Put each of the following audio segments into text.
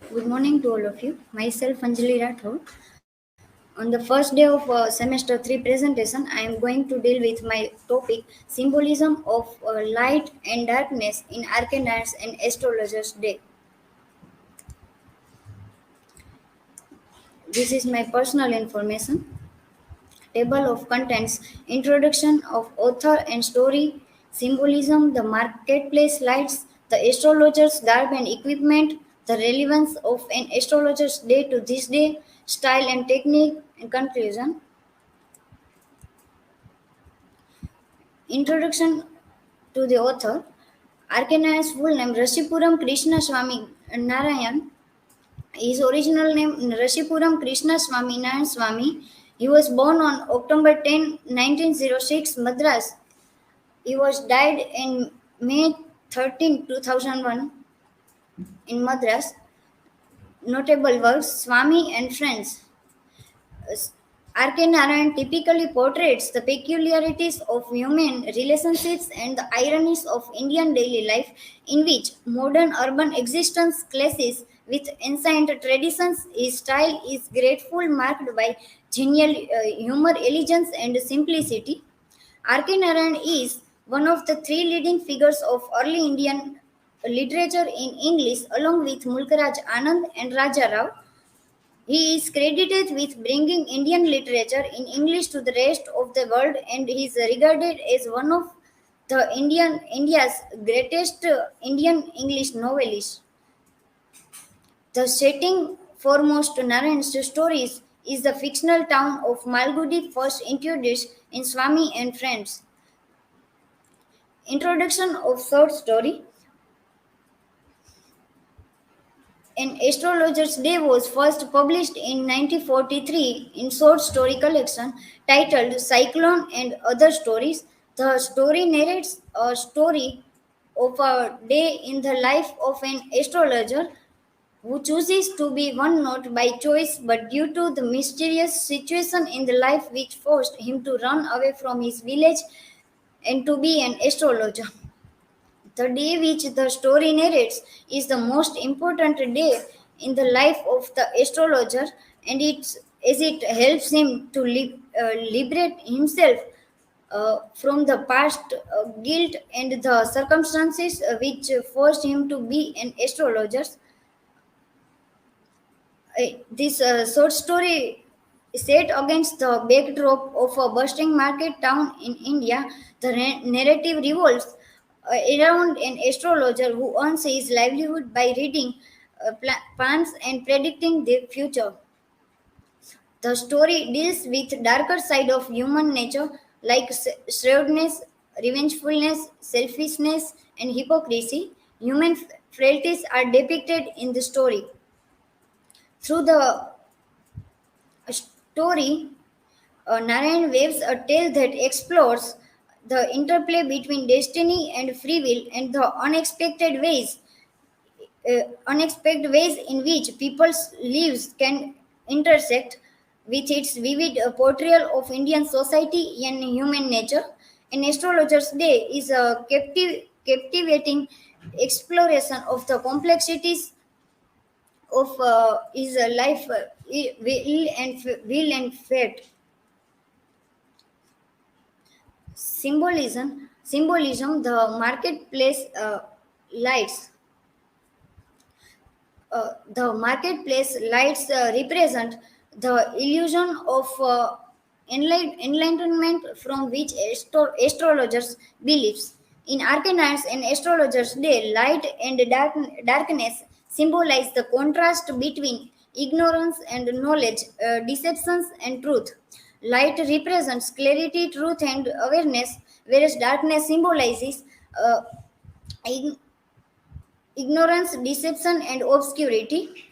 Good morning to all of you. Myself Anjali Rathod. On the first day of semester 3 presentation, I am going to deal with my topic Symbolism of Light and Darkness in Arcanines and Astrologers Day. This is my personal information. Table of contents, introduction of author and story, symbolism, the marketplace lights, the astrologer's garb and equipment, the relevance of an astrologer's day to this day, style and technique, and conclusion. Introduction to the author. Arkanay's full name Rashipuram Krishna Swami Narayan. His original name Rashipuram Krishna Swami Narayan Swami. He was born on October 10, 1906, Madras. He was died in May 13, 2001 in Madras. Notable works Swami and Friends. R.K. Narayan typically portrays the peculiarities of human relationships and the ironies of Indian daily life, in which modern urban existence clashes with ancient traditions. His style is grateful, marked by genial humor, elegance, and simplicity. R.K. Narayan is one of the three leading figures of early Indian literature in English, along with Mulkaraj Anand and Raja Rao. He is credited with bringing Indian literature in English to the rest of the world, and he is regarded as one of the India's greatest Indian English novelists. The setting for most Narayan's stories is the fictional town of Malgudi, first introduced in Swami and Friends. Introduction of short story. An Astrologer's Day was first published in 1943 in short story collection titled Cyclone and Other Stories. The story narrates a story of a day in the life of an astrologer who chooses to be one not by choice but due to the mysterious situation in the life which forced him to run away from his village and to be an astrologer. The day which the story narrates is the most important day in the life of the astrologer, and as it helps him to liberate himself from the past guilt and the circumstances which forced him to be an astrologer. This short story set against the backdrop of a bustling market town in India. The narrative revolves around an astrologer who earns his livelihood by reading plans and predicting the future. The story deals with darker side of human nature like shrewdness, revengefulness, selfishness, and hypocrisy. Human frailties are depicted in the story. Through the story, Narayan waves a tale that explores the interplay between destiny and free will and the unexpected ways in which people's lives can intersect with its vivid portrayal of Indian society and human nature. An astrologer's day is a captivating exploration of the complexities of his life, will and fate. Symbolism, the marketplace lights. The marketplace lights represent the illusion of enlightenment from which astrologers believes. In arcanites and astrologers' day, light and darkness symbolize the contrast between ignorance and knowledge, deceptions and truth. Light represents clarity, truth, and awareness, whereas darkness symbolizes uh, ignorance, deception, and obscurity.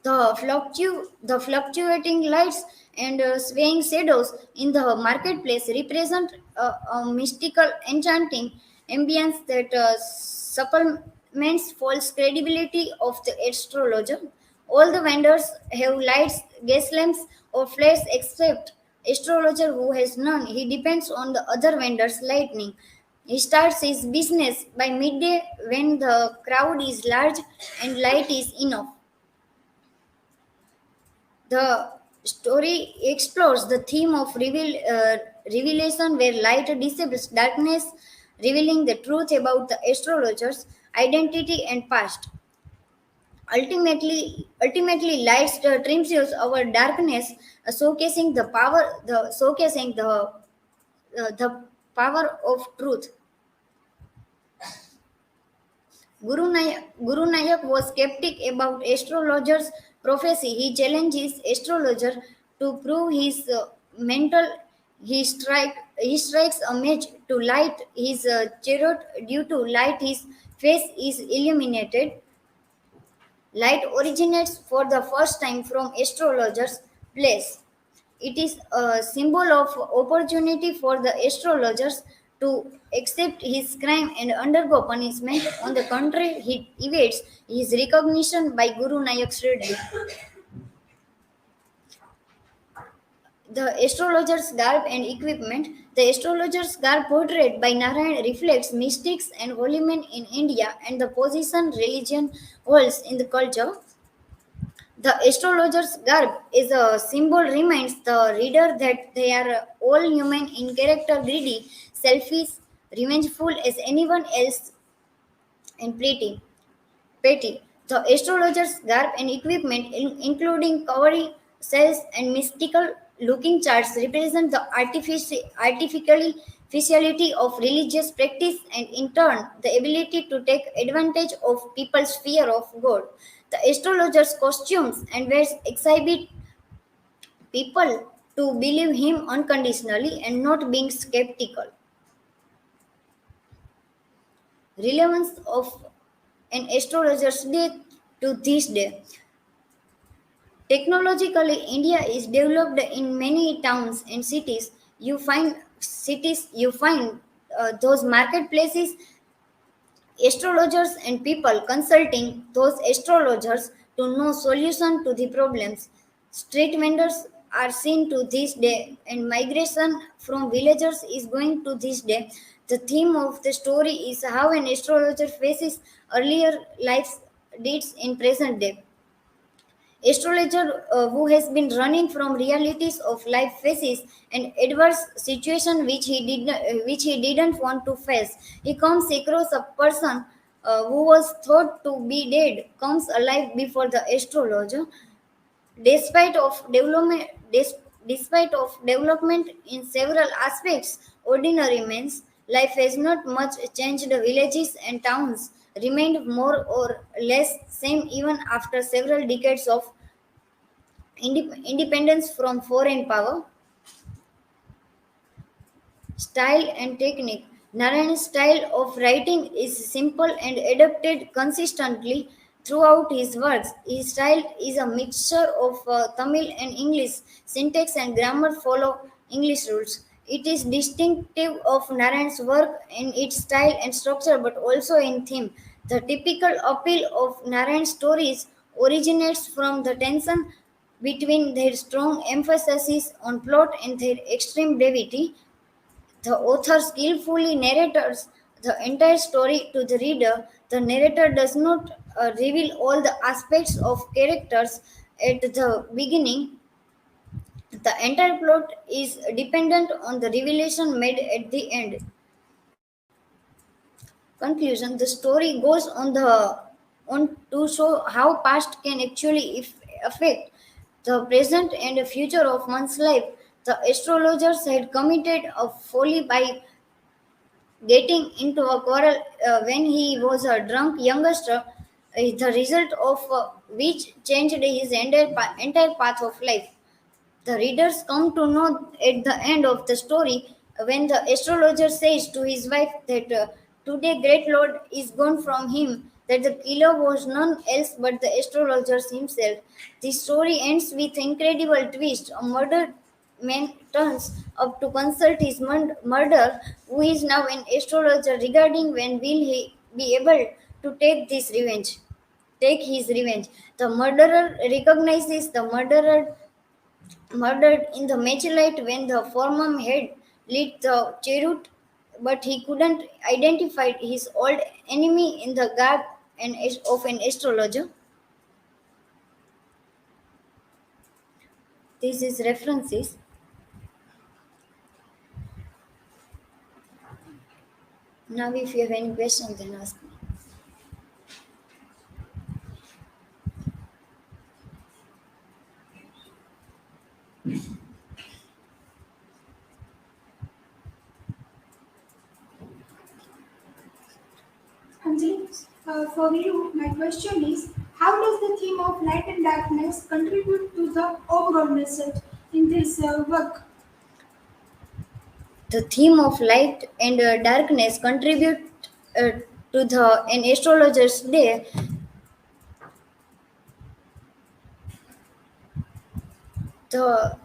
The fluctuating lights and swaying shadows in the marketplace represent a mystical, enchanting ambience that supplements false credibility of the astrologer. All the vendors have lights, gas lamps, or flares except astrologer who has none. He depends on the other vendors' lightning. He starts his business by midday when the crowd is large and light is enough. The story explores the theme of revelation, where light dissipates darkness, revealing the truth about the astrologer's identity and past. Ultimately, light trims our darkness, showcasing the power of truth. Guru Nayak was skeptic about astrologers' prophecy. He challenges astrologer to prove his mental. He strikes a match to light his chariot. Due to light, his face is illuminated. Light originates for the first time from astrologer's place. It is a symbol of opportunity for the astrologers to accept his crime and undergo punishment. On the contrary, he evades his recognition by Guru Nayak Reddy. The astrologer's garb and equipment. The astrologer's garb portrayed by Narayan reflects mystics and holy men in India and the position religion holds in the culture. The astrologer's garb is a symbol reminds the reader that they are all human in character, greedy, selfish, revengeful as anyone else, and petty. The astrologer's garb and equipment, including cowrie, cells, and mystical looking charts, represent the artificiality of religious practice and, in turn, the ability to take advantage of people's fear of God. The astrologer's costumes and wears exhibit people to believe him unconditionally and not being skeptical. Relevance of an astrologer's day to this day. Technologically, India is developed in many towns and you find those marketplaces, astrologers and people consulting those astrologers to know solution to the problems. Street vendors are seen to this day, and migration from villagers is going to this day. The theme of the story is how an astrologer faces earlier life deeds in present day. Astrologer who has been running from realities of life faces an adverse situation which he didn't want to face. He comes across a person who was thought to be dead comes alive before the astrologer. Despite of development, despite of development in several aspects, ordinary men's life has not much changed. The villages and towns remained more or less same even after several decades of independence from foreign power. Style and technique. Narayan's style of writing is simple and adapted consistently throughout his works. His style is a mixture of Tamil and English. Syntax and grammar follow English rules. It is distinctive of Narayan's work in its style and structure, but also in theme. The typical appeal of Narayan's stories originates from the tension between their strong emphasis on plot and their extreme brevity. The author skillfully narrates the entire story to the reader. The narrator does not reveal all the aspects of characters at the beginning. The entire plot is dependent on the revelation made at the end. Conclusion: the story goes on to show how past can actually affect the present and future of one's life. The astrologers had committed a folly by getting into a quarrel when he was a drunk youngster, the result of which changed his entire path of life. The readers come to know at the end of the story when the astrologer says to his wife that today great Lord is gone from him, that the killer was none else but the astrologer himself. The story ends with incredible twist. A murdered man turns up to consult his murderer, who is now an astrologer, regarding when will he be able to take his revenge. The murderer recognizes the murdered in the matchlight when the former had lit the chariot but he couldn't identify his old enemy in the garb of an astrologer. This is references. Now, if you have any questions, then ask me. Anjali, for you, my question is, how does the theme of light and darkness contribute to the overall message in this work? The theme of light and darkness contribute uh, to the an astrologer's day. The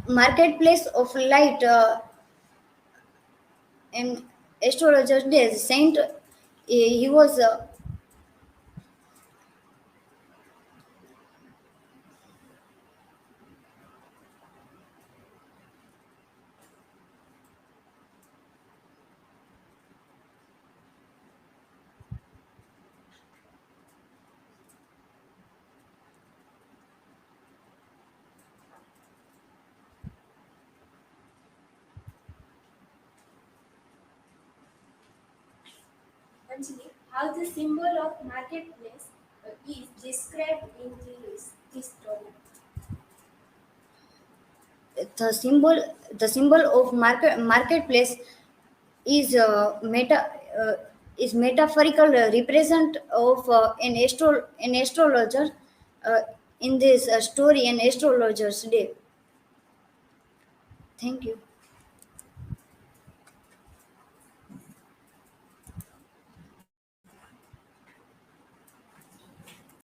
marketplace of light and astrologer's day. Saint, he was Anjali, how the symbol of marketplace is described in this story. the symbol. The symbol of marketplace is uh, is metaphorical represent of an astrologer uh, in this story, an astrologer's day. Thank you.